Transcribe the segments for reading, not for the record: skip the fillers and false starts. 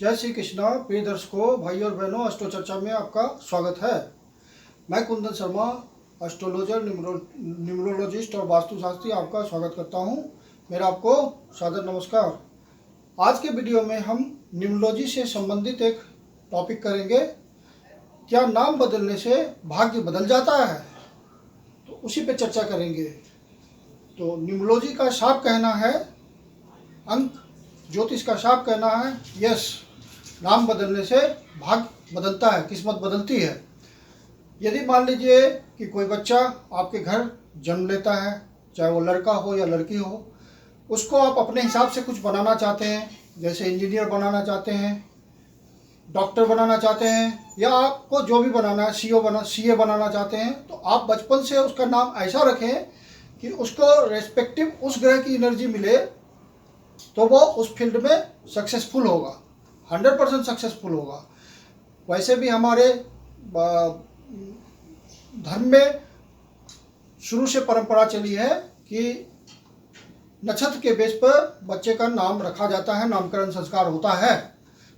जय श्री कृष्णा। प्रिय दर्शकों, भाई और बहनों, एस्ट्रो चर्चा में आपका स्वागत है। मैं कुंदन शर्मा, एस्ट्रोलॉजर, न्यूमरोलॉजिस्ट और वास्तुशास्त्री आपका स्वागत करता हूं। मेरा आपको सादर नमस्कार। आज के वीडियो में हम न्यूमरोलॉजी से संबंधित एक टॉपिक करेंगे। क्या नाम बदलने से भाग्य बदल जाता है? तो उसी पे चर्चा करेंगे। तो न्यूमरोलॉजी का साफ कहना है, अंक ज्योतिष का साफ कहना है, यस, नाम बदलने से भाग्य बदलता है, किस्मत बदलती है। यदि मान लीजिए कि कोई बच्चा आपके घर जन्म लेता है, चाहे वो लड़का हो या लड़की हो, उसको आप अपने हिसाब से कुछ बनाना चाहते हैं, जैसे इंजीनियर बनाना चाहते हैं, डॉक्टर बनाना चाहते हैं, या आपको जो भी बनाना है, सीए बनाना चाहते हैं, तो आप बचपन से उसका नाम ऐसा रखें कि उसको रेस्पेक्टिव उस ग्रह की एनर्जी मिले, तो वो उस फील्ड में सक्सेसफुल होगा, 100% सक्सेसफुल होगा। वैसे भी हमारे धर्म में शुरू से परंपरा चली है कि नक्षत्र के बेस पर बच्चे का नाम रखा जाता है, नामकरण संस्कार होता है।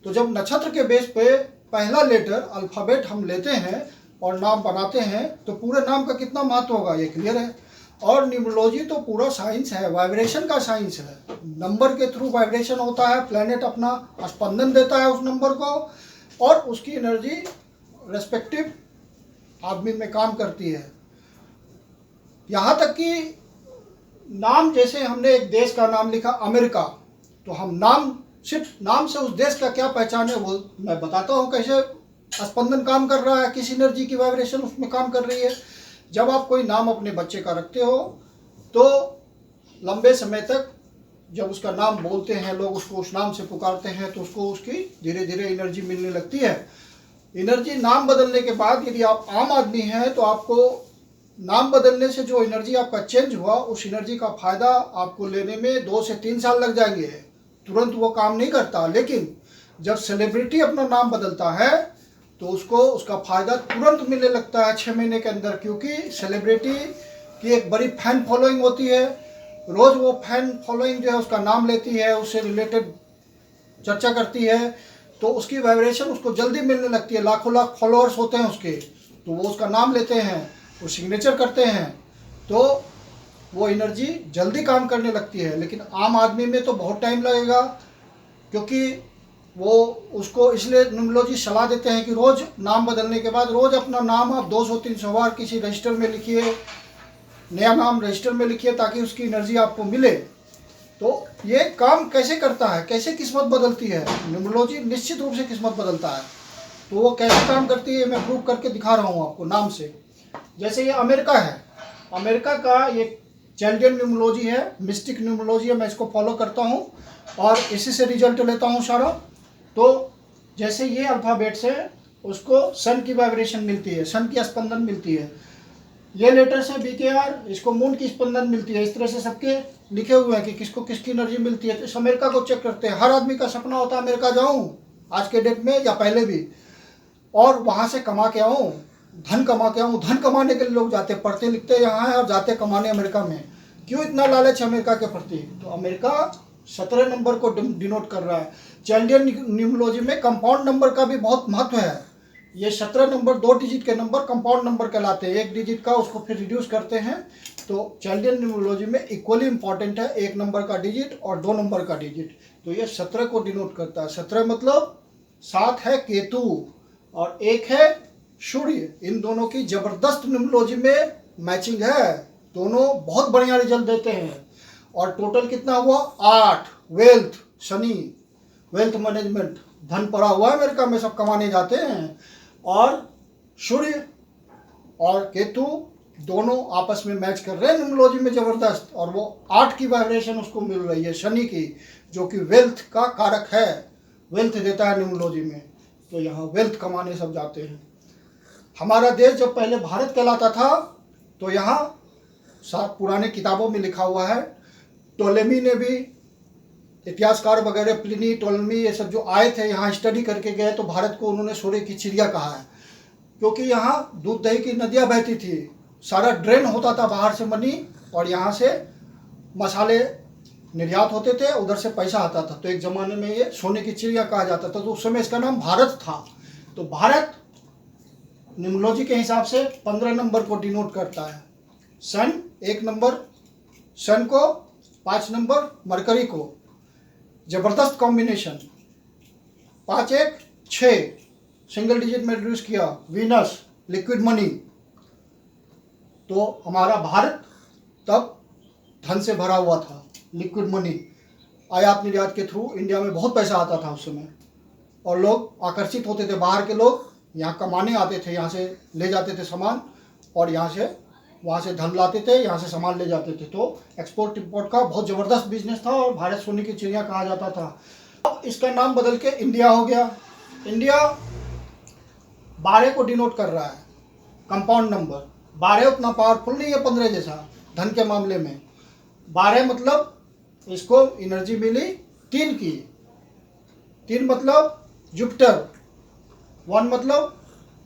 तो जब नक्षत्र के बेस पे पहला लेटर अल्फ़ाबेट हम लेते हैं और नाम बनाते हैं, तो पूरे नाम का कितना महत्व होगा, ये क्लियर है। और न्यूमरोलॉजी तो पूरा साइंस है, वाइब्रेशन का साइंस है। नंबर के थ्रू वाइब्रेशन होता है, प्लैनेट अपना स्पंदन देता है उस नंबर को, और उसकी एनर्जी रेस्पेक्टिव आदमी में काम करती है। यहाँ तक कि नाम, जैसे हमने एक देश का नाम लिखा अमेरिका, तो हम नाम, सिर्फ नाम से उस देश का क्या पहचान है वो मैं बताता हूँ, कैसे स्पंदन काम कर रहा है, किस एनर्जी की वाइब्रेशन उसमें काम कर रही है। जब आप कोई नाम अपने बच्चे का रखते हो तो लंबे समय तक जब उसका नाम बोलते हैं लोग, उसको उस नाम से पुकारते हैं, तो उसको उसकी धीरे धीरे एनर्जी मिलने लगती है। एनर्जी नाम बदलने के बाद, यदि आप आम आदमी हैं, तो आपको नाम बदलने से जो एनर्जी आपका चेंज हुआ, उस एनर्जी का फ़ायदा आपको लेने में 2 से 3 साल लग जाएंगे। तुरंत वो काम नहीं करता। लेकिन जब सेलिब्रिटी अपना नाम बदलता है तो उसको उसका फ़ायदा तुरंत मिलने लगता है 6 महीने के अंदर, क्योंकि सेलिब्रिटी की एक बड़ी फैन फॉलोइंग होती है। रोज़ वो फैन फॉलोइंग जो है उसका नाम लेती है, उससे रिलेटेड चर्चा करती है, तो उसकी वाइब्रेशन उसको जल्दी मिलने लगती है। लाखों लाख फॉलोअर्स होते हैं उसके, तो वो उसका नाम लेते हैं, वो सिग्नेचर करते हैं, तो वो एनर्जी जल्दी काम करने लगती है। लेकिन आम आदमी में तो बहुत टाइम लगेगा, क्योंकि वो उसको इसलिए न्यूमरोलॉजी सलाह देते हैं कि रोज़ नाम बदलने के बाद रोज़ अपना नाम आप 200-300 बार किसी रजिस्टर में लिखिए, नया नाम रजिस्टर में लिखिए, ताकि उसकी एनर्जी आपको मिले। तो ये काम कैसे करता है, कैसे किस्मत बदलती है? न्यूमरोलॉजी निश्चित रूप से किस्मत बदलता है। तो वो कैसे काम करती है मैं प्रूव करके दिखा रहा हूँ आपको नाम से। जैसे ये अमेरिका है, अमेरिका का ये चैल्डियन न्यूमरोलॉजी है, मिस्टिक न्यूमरोलॉजी है, मैं इसको फॉलो करता हूँ और इसी से रिजल्ट लेता हूँ सारा। तो जैसे ये अल्फ़ाबेट्स है, उसको सन की वाइब्रेशन मिलती है, सन की स्पंदन मिलती है। ये लेटर्स है BKR, इसको मून की स्पंदन मिलती है। इस तरह से सबके लिखे हुए हैं कि किसको किसकी एनर्जी मिलती है। तो इस अमेरिका को चेक करते हैं। हर आदमी का सपना होता है अमेरिका जाऊं आज के डेट में या पहले भी, और वहाँ से कमा के आऊँ, धन कमा के आऊँ। धन कमाने के लिए लोग जाते, पढ़ते लिखते यहाँ है और जाते कमाने अमेरिका में। क्यों इतना लालच है अमेरिका के प्रति? तो अमेरिका 17 नंबर को डिनोट कर रहा है। चैल्डियन न्यूमरोलॉजी में कंपाउंड नंबर का भी बहुत महत्व है। ये 17 नंबर, 2 डिजिट के नंबर कंपाउंड नंबर कहलाते हैं। 1 डिजिट का उसको फिर रिड्यूस करते हैं। तो चैल्डियन न्यूमरोलॉजी में इक्वली इंपॉर्टेंट है 1 नंबर का डिजिट और 2 नंबर का डिजिट। तो ये 17 को डिनोट करता है। 17 मतलब 7 है केतु और 1 है सूर्य। इन दोनों की जबरदस्त न्यूमरोलॉजी में मैचिंग है। दोनों बहुत बढ़िया रिजल्ट देते हैं। और टोटल कितना हुआ? 8। वेल्थ, शनि, वेल्थ मैनेजमेंट, धन पड़ा हुआ है अमेरिका में, सब कमाने जाते हैं। और सूर्य और केतु दोनों आपस में मैच कर रहे हैं न्यूमरोलॉजी में जबरदस्त। और वो 8 की वाइब्रेशन उसको मिल रही है, शनि की, जो कि वेल्थ का कारक है, वेल्थ देता है न्यूमरोलॉजी में। तो यहाँ वेल्थ कमाने सब जाते हैं। हमारा देश जब पहले भारत कहलाता था, तो यहाँ पुराने किताबों में लिखा हुआ है, टोलेमी ने भी, इतिहासकार वगैरह प्लिनी, टोलेमी, ये सब जो आए थे यहाँ स्टडी करके गए, तो भारत को उन्होंने सूर्य की चिड़िया कहा है। क्योंकि यहाँ दूध दही की नदियाँ बहती थी, सारा ड्रेन होता था बाहर से मनी, और यहाँ से मसाले निर्यात होते थे, उधर से पैसा आता था। तो एक ज़माने में ये सोने की चिड़िया कहा जाता था। तो उस समय इसका नाम भारत था। तो भारत न्यूमरोलॉजी के हिसाब से 15 नंबर को डिनोट करता है। सन 1 नंबर सन को, 5 नंबर मरकरी को। ज़बरदस्त कॉम्बिनेशन, 5 1 6 सिंगल डिजिट में रिड्यूस किया। Venus liquid money. तो हमारा भारत तब धन से भरा हुआ था, लिक्विड मनी। आयात निर्यात के थ्रू इंडिया में बहुत पैसा आता था उस समय, और लोग आकर्षित होते थे। बाहर के लोग यहाँ कमाने आते थे, यहाँ से ले जाते थे सामान, और वहाँ से धन लाते थे, यहाँ से सामान ले जाते थे। तो एक्सपोर्ट इंपोर्ट का बहुत ज़बरदस्त बिजनेस था, और भारत सोने की चिड़िया कहा जाता था। अब इसका नाम बदल के इंडिया हो गया। इंडिया 12 को डिनोट कर रहा है, कंपाउंड नंबर। 12 उतना पावरफुल नहीं है 15 जैसा धन के मामले में। 12 मतलब इसको एनर्जी मिली 3 की। 3 मतलब जुपिटर, 1 मतलब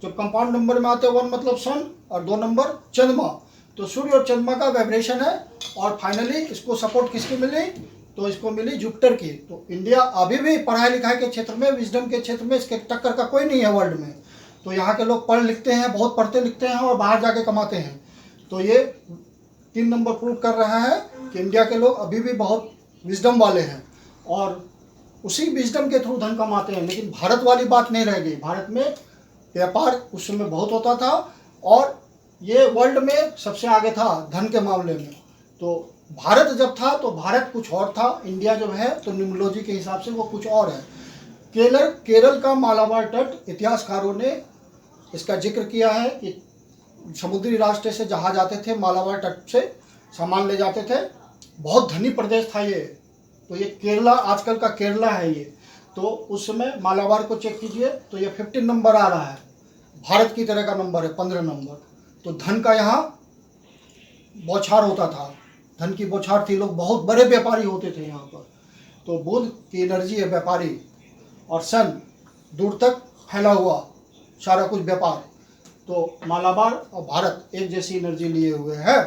जो कंपाउंड नंबर में आते हैं 1 मतलब सन, और 2 नंबर चंद्रमा। तो सूर्य और चंद्रमा का वाइब्रेशन है, और फाइनली इसको सपोर्ट किसकी मिली? तो इसको मिली जुपिटर की। तो इंडिया अभी भी पढ़ाई लिखाई के क्षेत्र में, विजडम के क्षेत्र में इसके टक्कर का कोई नहीं है वर्ल्ड में। तो यहाँ के लोग पढ़ लिखते हैं, बहुत पढ़ते लिखते हैं, और बाहर जाके कमाते हैं। तो ये 3 नंबर प्रूव कर रहा है कि इंडिया के लोग अभी भी बहुत विजडम वाले हैं, और उसी विजडम के थ्रू धन कमाते हैं। लेकिन भारत वाली बात नहीं रह गई। भारत में व्यापार उस समय बहुत होता था, और ये वर्ल्ड में सबसे आगे था धन के मामले में। तो भारत जब था तो भारत कुछ और था, इंडिया जब है तो न्यूमरोलॉजी के हिसाब से वो कुछ और है। केरल का मालाबार तट, इतिहासकारों ने इसका जिक्र किया है कि समुद्री रास्ते से जहाज आते थे, मालाबार तट से सामान ले जाते थे। बहुत धनी प्रदेश था ये। तो ये केरला, आजकल का केरला है ये। तो उस समय मालाबार को चेक कीजिए तो ये 15 नंबर आ रहा है, भारत की तरह का नंबर है 15 नंबर। तो धन का यहाँ बौछार होता था, धन की बौछार थी, लोग बहुत बड़े व्यापारी होते थे यहाँ पर। तो बुध की एनर्जी है व्यापारी, और सन दूर तक फैला हुआ सारा कुछ व्यापार। तो मालाबार और भारत एक जैसी एनर्जी लिए हुए हैं।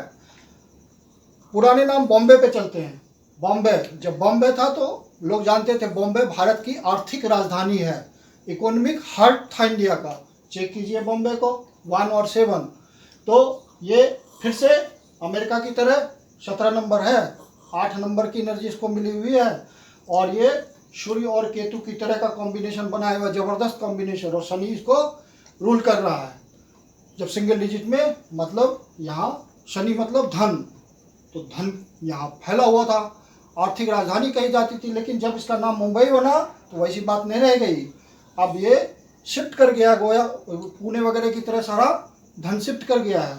पुराने नाम बॉम्बे पे चलते हैं। बॉम्बे, जब बॉम्बे था तो लोग जानते थे बॉम्बे भारत की आर्थिक राजधानी है, इकोनॉमिक हार्ट था इंडिया का। चेक कीजिए बॉम्बे को, 1 और 7। तो ये फिर से अमेरिका की तरह 17 नंबर है, 8 नंबर की एनर्जी इसको मिली हुई है, और ये सूर्य और केतु की तरह का कॉम्बिनेशन बनाया हुआ, जबरदस्त कॉम्बिनेशन। और शनि इसको रूल कर रहा है। जब सिंगल डिजिट में, मतलब यहाँ शनि मतलब धन, तो धन यहाँ फैला हुआ था, आर्थिक राजधानी कही जाती थी। लेकिन जब इसका नाम मुंबई बना तो वैसी बात नहीं रह गई। अब ये शिफ्ट कर गया, गोया पुणे वगैरह की तरह सारा धन शिफ्ट कर गया है।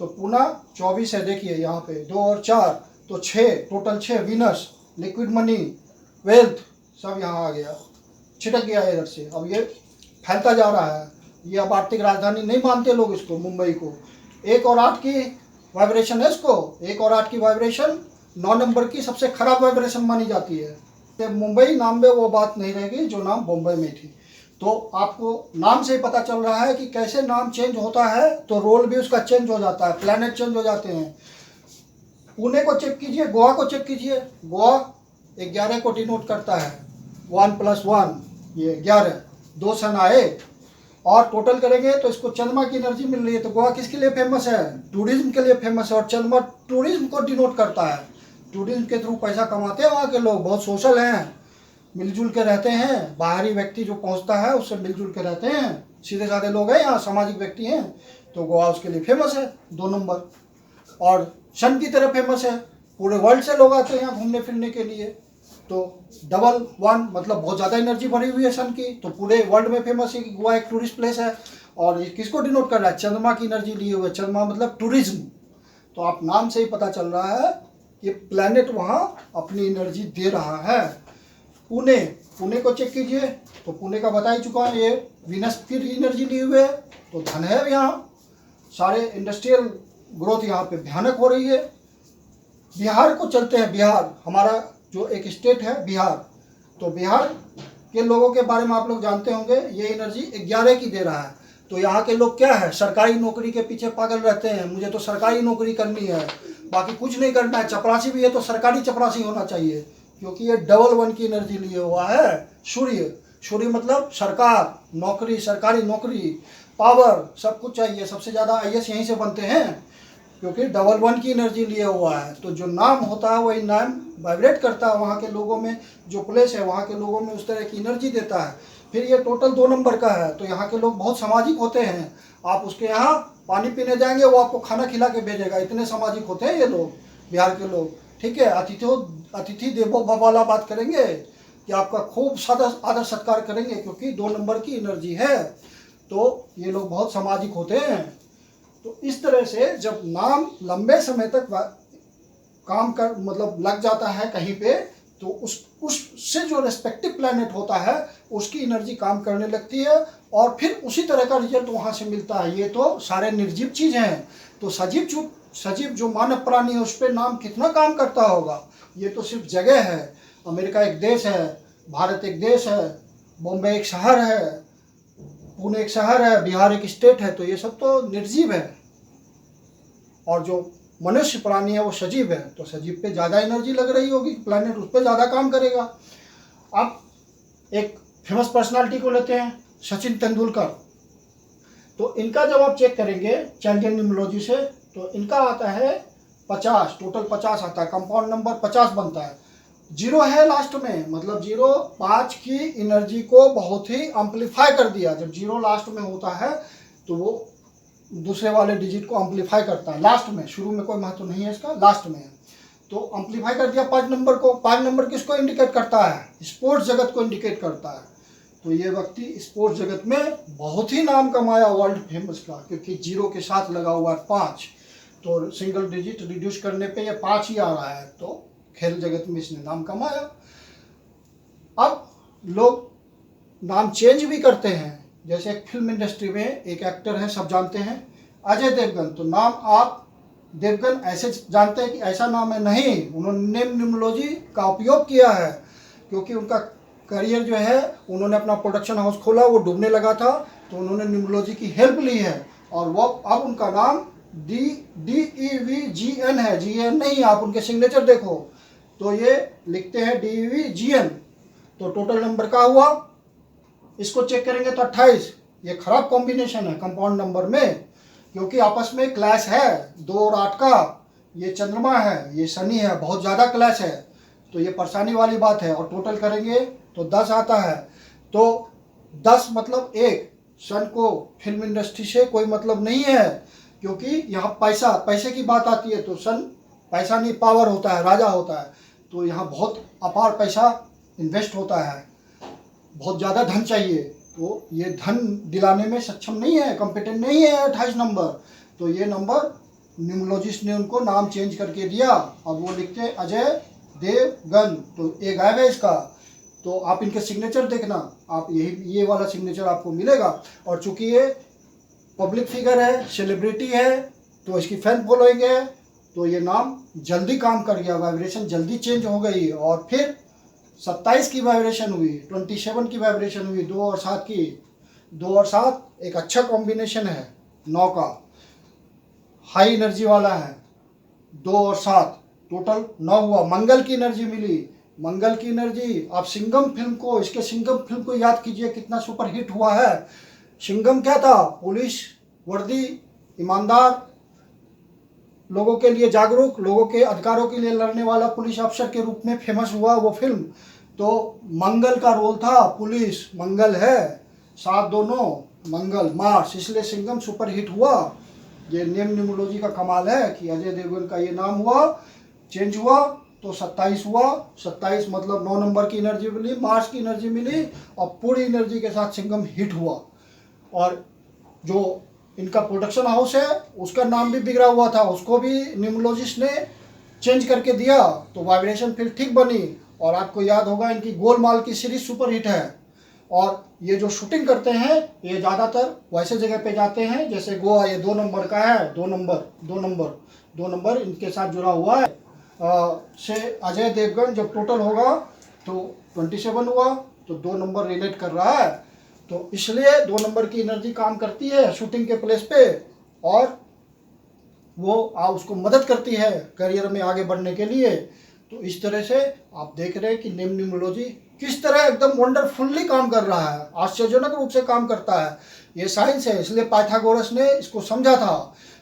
तो पुणे 24 है, देखिए यहाँ पे 2 और 4 तो 6, total 6। Venus, liquid money, wealth सब यहाँ आ गया, छिटक गया है इधर से। अब ये फैलता जा रहा है। ये अब आर्थिक राजधानी नहीं मानते लोग इसको, मुंबई को। 1 और 8 की वाइब्रेशन है इसको। 1 और 8 की वाइब्रेशन 9 नंबर की सबसे खराब वाइब्रेशन मानी जाती है। तो मुंबई नाम में वो बात नहीं रह गई जो नाम बॉम्बे में थी। तो आपको नाम से ही पता चल रहा है कि कैसे नाम चेंज होता है तो रोल भी उसका चेंज हो जाता है, प्लैनेट चेंज हो जाते हैं। पुणे को चेक कीजिए, गोवा को चेक कीजिए। गोवा 11 को डिनोट करता है, 1 + 1 ये 11। 2 सन आए, और टोटल करेंगे तो इसको चंद्रमा की एनर्जी मिल रही है। तो गोवा किसके लिए फेमस है? टूरिज्म के लिए फेमस है, और चंद्रमा टूरिज्म को डिनोट करता है। टूरिज्म के थ्रू पैसा कमाते हैं वहाँ के लोग, बहुत सोशल हैं, मिलजुल के रहते हैं। बाहरी व्यक्ति जो पहुँचता है उससे मिलजुल के रहते हैं, सीधे साधे लोग हैं यहाँ, सामाजिक व्यक्ति हैं। तो गोवा उसके लिए फेमस है, 2 नंबर। और सन की तरह फेमस है, पूरे वर्ल्ड से लोग आते हैं यहाँ घूमने फिरने के लिए। तो डबल 1 मतलब बहुत ज़्यादा एनर्जी भरी हुई है सन की। तो पूरे वर्ल्ड में फेमस है कि गोवा एक टूरिस्ट प्लेस है। और ये किसको डिनोट कर रहा है? चंद्रमा की एनर्जी लिए हुए। चंद्रमा मतलब टूरिज्म। तो आप नाम से ही पता चल रहा है कि प्लैनेट वहाँ अपनी एनर्जी दे रहा है। पुणे को चेक कीजिए तो पुणे का बता ही चुका है, ये वीनस की एनर्जी लिए हुए है। तो धन है यहाँ, सारे इंडस्ट्रियल ग्रोथ यहाँ पे भयानक हो रही है। बिहार को चलते हैं। बिहार हमारा जो एक स्टेट है बिहार, तो बिहार के लोगों के बारे में आप लोग जानते होंगे, ये एनर्जी 11 की दे रहा है। तो यहाँ के लोग क्या है, सरकारी नौकरी के पीछे पागल रहते हैं, मुझे तो सरकारी नौकरी करनी है, बाकी कुछ नहीं करना है। चपरासी भी है तो सरकारी चपरासी होना चाहिए, क्योंकि ये डबल 1 की एनर्जी लिए हुआ है। सूर्य, सूर्य मतलब सरकार, नौकरी, सरकारी नौकरी, पावर, सब कुछ चाहिए। सबसे ज़्यादा IAS यहीं से बनते हैं, क्योंकि डबल 1 की एनर्जी लिए हुआ है। तो जो नाम होता है वही नाम वाइब्रेट करता है वहाँ के लोगों में, जो प्लेस है वहाँ के लोगों में उस तरह की एनर्जी देता है। फिर ये टोटल 2 नंबर का है, तो यहाँ के लोग बहुत सामाजिक होते हैं। आप उसके यहाँ पानी पीने जाएंगे, वो आपको खाना खिला के भेजेगा, इतने सामाजिक होते हैं ये लोग, बिहार के लोग। ठीक है, अतिथि देवो भव वाला बात करेंगे कि आपका खूब आदर सत्कार करेंगे, क्योंकि 2 नंबर की एनर्जी है। तो ये लोग बहुत सामाजिक होते हैं। तो इस तरह से जब नाम लंबे समय तक काम कर मतलब लग जाता है कहीं पे, तो उससे जो रेस्पेक्टिव प्लैनेट होता है उसकी एनर्जी काम करने लगती है, और फिर उसी तरह का रिजल्ट वहाँ से मिलता है। ये तो सारे निर्जीव चीज़ हैं। तो सजीव जो मानव प्राणी है उस पर नाम कितना काम करता होगा। ये तो सिर्फ जगह है। अमेरिका एक देश है, भारत एक देश है, बॉम्बे एक शहर है, पुणे एक शहर है, बिहार एक स्टेट है। तो ये सब तो निर्जीव है, और जो मनुष्य प्राणी है वो सजीव है। तो सजीव पे ज़्यादा एनर्जी लग रही होगी, प्लैनेट उस पर ज़्यादा काम करेगा। अब एक फेमस पर्सनालिटी को लेते हैं, सचिन तेंदुलकर। तो इनका जब आप चेक करेंगे चाइल्डियन न्यूमरोलॉजी से, तो इनका आता है 50, टोटल 50 आता है, कंपाउंड नंबर 50 बनता है। 0 है लास्ट में, मतलब 0 5 की एनर्जी को बहुत ही एम्पलीफाई कर दिया। जब 0 लास्ट में होता है तो वो दूसरे वाले डिजिट को एम्पलीफाई करता है लास्ट में, शुरू में कोई महत्व नहीं है इसका, लास्ट में है। तो एम्पलीफाई कर दिया 5 नंबर को। 5 नंबर किसको इंडिकेट करता है? स्पोर्ट्स जगत को इंडिकेट करता है। तो ये व्यक्ति स्पोर्ट्स जगत में बहुत ही नाम कमाया, वर्ल्ड फेमस का, क्योंकि 0 के साथ लगा हुआ है 5, तो सिंगल डिजिट रिड्यूस करने पे ये 5 ही आ रहा है। तो खेल जगत में इसने नाम कमाया। अब लोग नाम चेंज भी करते हैं, जैसे एक फिल्म इंडस्ट्री में एक एक्टर है, सब जानते हैं, अजय देवगन। तो नाम आप देवगन ऐसे जानते हैं कि ऐसा नाम है, नहीं, उन्होंने नेम न्यूमरोलॉजी का उपयोग किया है, क्योंकि उनका करियर जो है, उन्होंने अपना प्रोडक्शन हाउस खोला, वो डूबने लगा था, तो उन्होंने न्यूमरोलॉजी की हेल्प ली है, और वो अब उनका नाम DEVGN है, GN नहीं। आप उनके सिग्नेचर देखो तो ये लिखते हैं DEVGN। तो टोटल नंबर का हुआ, इसको चेक करेंगे तो 28। ये खराब कॉम्बिनेशन है कंपाउंड नंबर में, क्योंकि आपस में क्लैश है 2 और 8 का। ये चंद्रमा है, ये शनि है, बहुत ज़्यादा क्लैश है, तो ये परेशानी वाली बात है। और टोटल करेंगे तो 10 आता है। तो 10 मतलब 1। सन को फिल्म इंडस्ट्री से कोई मतलब नहीं है, क्योंकि यहाँ पैसे की बात आती है, तो सन पैसा नहीं, पावर होता है, राजा होता है। तो यहाँ बहुत अपार पैसा इन्वेस्ट होता है, बहुत ज़्यादा धन चाहिए। तो ये धन दिलाने में सक्षम नहीं है, कॉम्पिटेंट नहीं है 28 नंबर। तो ये नंबर न्यूमरोलॉजिस्ट ने उनको नाम चेंज करके दिया। अब वो लिखते हैं अजय देवगन, तो एक गायब है इसका। तो आप इनके सिग्नेचर देखना, आप ये वाला सिग्नेचर आपको मिलेगा। और चूंकि ये पब्लिक फिगर है, सेलिब्रिटी है, तो इसकी फैन फॉलोइंग है, तो ये नाम जल्दी काम कर गया, वाइब्रेशन जल्दी चेंज हो गई। और फिर 27 की वाइब्रेशन हुई, 27 की वाइब्रेशन हुई, 2 और 7 की। 2 और 7 एक अच्छा कॉम्बिनेशन है, 9 का हाई एनर्जी वाला है। 2 और 7 टोटल 9 हुआ। मंगल की एनर्जी मिली, मंगल की एनर्जी। आप सिंघम फिल्म को, इसके सिंघम फिल्म को याद कीजिए, कितना सुपर हिट हुआ है। सिंघम क्या था? पुलिस वर्दी, ईमानदार, लोगों के लिए जागरूक, लोगों के अधिकारों के लिए लड़ने वाला पुलिस अफसर के रूप में फेमस हुआ वो फिल्म। तो मंगल का रोल था, पुलिस मंगल है, 7 दोनों मंगल मार्स, इसलिए सिंघम सुपर हिट हुआ। ये नेम न्यूमरोलॉजी का कमाल है कि अजय देवगन का ये नाम हुआ, चेंज हुआ, तो 27 हुआ। 27 मतलब 9 नंबर की एनर्जी मिली, मार्स की एनर्जी मिली, और पूरी एनर्जी के साथ सिंघम हिट हुआ। और जो इनका प्रोडक्शन हाउस है उसका नाम भी बिगड़ा हुआ था, उसको भी न्यूमरोलॉजिस्ट ने चेंज करके दिया, तो वाइब्रेशन फिर ठीक बनी। और आपको याद होगा इनकी गोलमाल की सीरीज सुपर हिट है। और ये जो शूटिंग करते हैं ये ज़्यादातर वैसे जगह पे जाते हैं जैसे गोवा। ये 2 नंबर का है, 2 नंबर इनके साथ जुड़ा हुआ है। से अजय देवगन जब टोटल होगा तो 27 हुआ, तो 2 नंबर रिलेट कर रहा है, तो इसलिए 2 नंबर की एनर्जी काम करती है शूटिंग के प्लेस पे। और वो उसको मदद करती है करियर में आगे बढ़ने के लिए। तो इस तरह से आप देख रहे हैं कि नेम न्यूमरोलॉजी किस तरह एकदम वंडरफुल्ली काम कर रहा है, आश्चर्यजनक रूप से काम करता है। ये साइंस है, इसलिए पाइथागोरस ने इसको समझा था।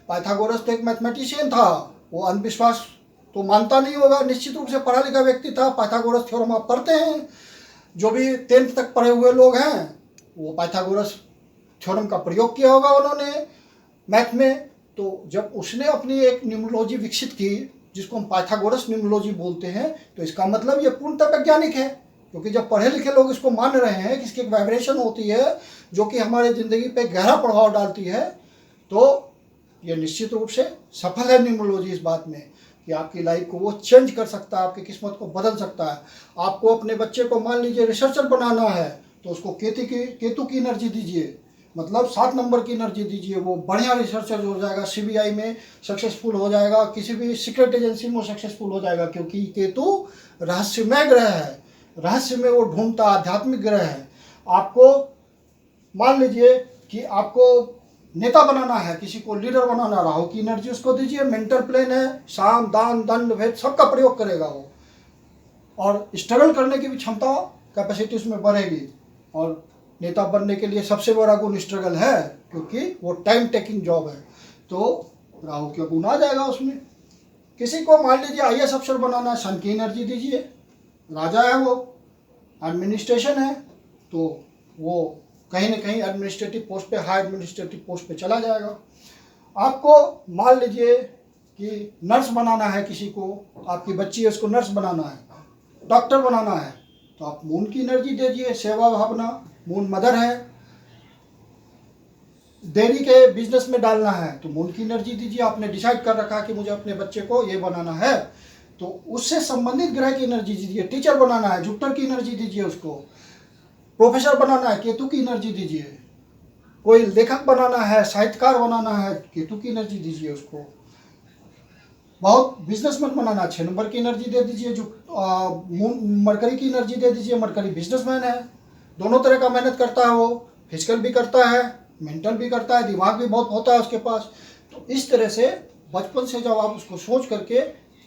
पाइथागोरस तो एक मैथमेटिशियन था, वो अंधविश्वास तो मानता नहीं होगा, निश्चित रूप से पढ़ा लिखा व्यक्ति था। पाइथागोरस थ्योरम आप पढ़ते हैं, जो भी 10th तक पढ़े हुए लोग हैं वो पाइथागोरस थ्योरम का प्रयोग किया होगा उन्होंने मैथ में। तो जब उसने अपनी एक न्यूमरोलॉजी विकसित की जिसको हम पाइथागोरस न्यूमरोलॉजी बोलते हैं, तो इसका मतलब ये पूर्णतः वैज्ञानिक है, क्योंकि जब पढ़े लिखे लोग इसको मान रहे हैं कि इसकी एक वाइब्रेशन होती है जो कि हमारे ज़िंदगी पे गहरा प्रभाव डालती है, तो ये निश्चित रूप से सफल है न्यूमरोलॉजी इस बात में कि आपकी लाइफ को वो चेंज कर सकता है, आपकी किस्मत को बदल सकता है। आपको अपने बच्चे को मान लीजिए रिसर्चर बनाना है, तो उसको केतु की एनर्जी दीजिए, मतलब 7 नंबर की एनर्जी दीजिए, वो बढ़िया रिसर्चर हो जाएगा, सीबीआई में सक्सेसफुल हो जाएगा, किसी भी सीक्रेट एजेंसी में सक्सेसफुल हो जाएगा, क्योंकि केतु रहस्यमय ग्रह है, रहस्य में वो ढूंढता आध्यात्मिक ग्रह है। आपको मान लीजिए कि आपको नेता बनाना है, किसी को लीडर बनाना, राहु की एनर्जी उसको दीजिए, मेंटल प्लेन है, साम दान दंड भेद सबका प्रयोग करेगा वो, और स्ट्रगल करने की भी क्षमता कैपेसिटी उसमें बढ़ेगी। और नेता बनने के लिए सबसे बड़ा गुण स्ट्रगल है, क्योंकि वो टाइम टेकिंग जॉब है, तो राहु का गुण आ जाएगा उसमें। किसी को मान लीजिए आईएएस अफसर बनाना है, सन की एनर्जी दीजिए, राजा है वो, एडमिनिस्ट्रेशन है, तो वो कहीं ना कहीं एडमिनिस्ट्रेटिव पोस्ट पे, हाई एडमिनिस्ट्रेटिव पोस्ट पे चला जाएगा। आपको मान लीजिए कि नर्स बनाना है, किसी को, आपकी बच्ची है उसको नर्स बनाना है, डॉक्टर बनाना है, तो आप मून की एनर्जी दीजिए, सेवा भावना, मून मदर है। डेयरी के बिजनेस में डालना है तो मून की एनर्जी दीजिए, आपने डिसाइड कर रखा कि मुझे अपने बच्चे को ये बनाना है, तो उससे संबंधित ग्रह की एनर्जी दीजिए। टीचर बनाना है, जुपिटर की एनर्जी दीजिए उसको। प्रोफेसर बनाना है, केतु की एनर्जी दीजिए। कोई लेखक बनाना है, साहित्यकार बनाना है, केतु की एनर्जी दीजिए उसको। बहुत बिजनेसमैन बनाना है, 6 नंबर की एनर्जी दे दीजिए। जो मरकरी की एनर्जी दे दीजिए, मरकरी बिजनेसमैन है, दोनों तरह का मेहनत करता है वो, फिजिकल भी करता है, मेंटल भी करता है, दिमाग भी बहुत होता है उसके पास। तो इस तरह से बचपन से जब आप उसको सोच करके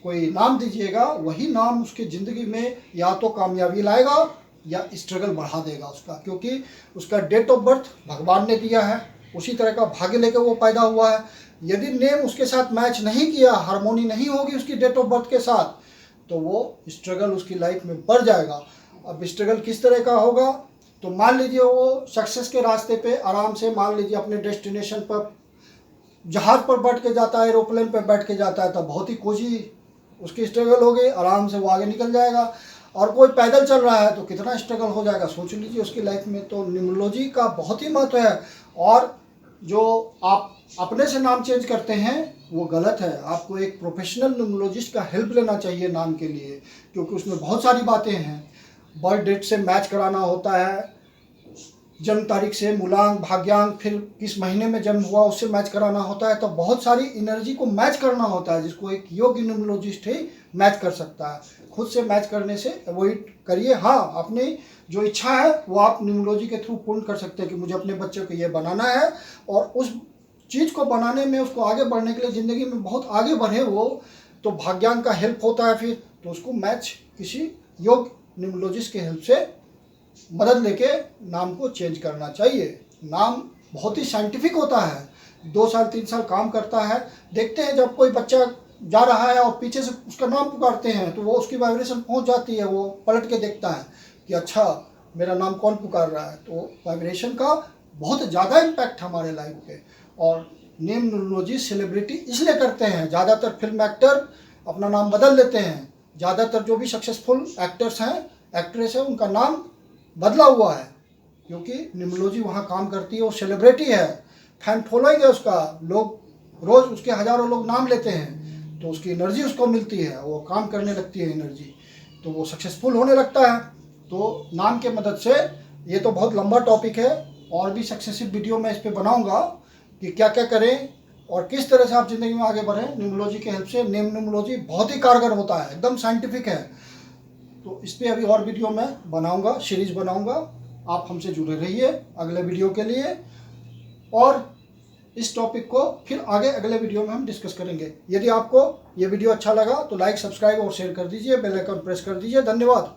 कोई नाम दीजिएगा, वही नाम उसकी ज़िंदगी में या तो कामयाबी लाएगा या स्ट्रगल बढ़ा देगा उसका, क्योंकि उसका डेट ऑफ बर्थ भगवान ने दिया है, उसी तरह का भाग्य लेकर वो पैदा हुआ है। यदि नेम उसके साथ मैच नहीं किया, हार्मोनी नहीं होगी उसकी डेट ऑफ बर्थ के साथ, तो वो स्ट्रगल उसकी लाइफ में बढ़ जाएगा। अब स्ट्रगल किस तरह का होगा, तो मान लीजिए वो सक्सेस के रास्ते पे आराम से, मान लीजिए अपने डेस्टिनेशन पर जहाज पर बैठ के जाता है, एरोप्लेन पर बैठ के जाता है, तो बहुत ही कोजी उसकी स्ट्रगल होगी, आराम से वो आगे निकल जाएगा। और कोई पैदल चल रहा है तो कितना स्ट्रगल हो जाएगा, सोच लीजिए उसकी लाइफ में। तो न्यूमरोलॉजी का बहुत ही महत्व है। और जो आप अपने से नाम चेंज करते हैं वो गलत है, आपको एक प्रोफेशनल न्यूमरोलॉजिस्ट का हेल्प लेना चाहिए नाम के लिए, क्योंकि उसमें बहुत सारी बातें हैं। बर्थ डेट से मैच कराना होता है, जन्म तारीख से, मूलांक, भाग्यांक, फिर किस महीने में जन्म हुआ उससे मैच कराना होता है। तो बहुत सारी एनर्जी को मैच करना होता है, जिसको एक योग्य न्यूमरोलॉजिस्ट ही मैच कर सकता है। खुद से मैच करने से अवॉइड करिए। हाँ, अपनी जो इच्छा है वो आप न्यूमरोलॉजी के थ्रू पूर्ण कर सकते हैं कि मुझे अपने बच्चे को ये बनाना है, और उस चीज़ को बनाने में, उसको आगे बढ़ने के लिए, ज़िंदगी में बहुत आगे बढ़े वो, तो भाग्यांक का हेल्प होता है। फिर तो उसको मैच किसी योग्य न्यूमरोलॉजिस्ट के हेल्प से मदद लेके नाम को चेंज करना चाहिए। नाम बहुत ही साइंटिफिक होता है, 2 साल 3 साल काम करता है। देखते हैं जब कोई बच्चा जा रहा है और पीछे से उसका नाम पुकारते हैं तो वो उसकी वाइब्रेशन पहुंच जाती है, वो पलट के देखता है कि अच्छा मेरा नाम कौन पुकार रहा है। तो वाइब्रेशन का बहुत ज़्यादा इम्पैक्ट हमारे लाइफ पे। और नेम न्यूमरोलॉजी सेलिब्रिटी इसलिए करते हैं, ज़्यादातर फिल्म एक्टर अपना नाम बदल लेते हैं, ज़्यादातर जो भी सक्सेसफुल एक्टर्स हैं, एक्ट्रेस हैं, उनका नाम बदला हुआ है, क्योंकि न्यूमरोलॉजी वहाँ काम करती है। वो सेलिब्रिटी है, फैन फॉलोइंग है उसका, लोग रोज़ उसके हज़ारों लोग नाम लेते हैं, तो उसकी एनर्जी उसको मिलती है, वो काम करने लगती है एनर्जी, तो वो सक्सेसफुल होने लगता है। तो नाम के मदद से, ये तो बहुत लंबा टॉपिक है, और भी सक्सेसिव वीडियो मैं इस पर बनाऊँगा कि क्या क्या करें और किस तरह से आप ज़िंदगी में आगे बढ़ें न्यूमरोलॉजी के हेल्प से। नेम न्यूमरोलॉजी बहुत ही कारगर होता है, एकदम साइंटिफिक है। तो इस पर अभी और वीडियो मैं बनाऊंगा, सीरीज बनाऊंगा। आप हमसे जुड़े रहिए अगले वीडियो के लिए। और इस टॉपिक को फिर आगे अगले वीडियो में हम डिस्कस करेंगे। यदि आपको ये वीडियो अच्छा लगा तो लाइक, सब्सक्राइब और शेयर कर दीजिए, बेल आइकन प्रेस कर दीजिए। धन्यवाद।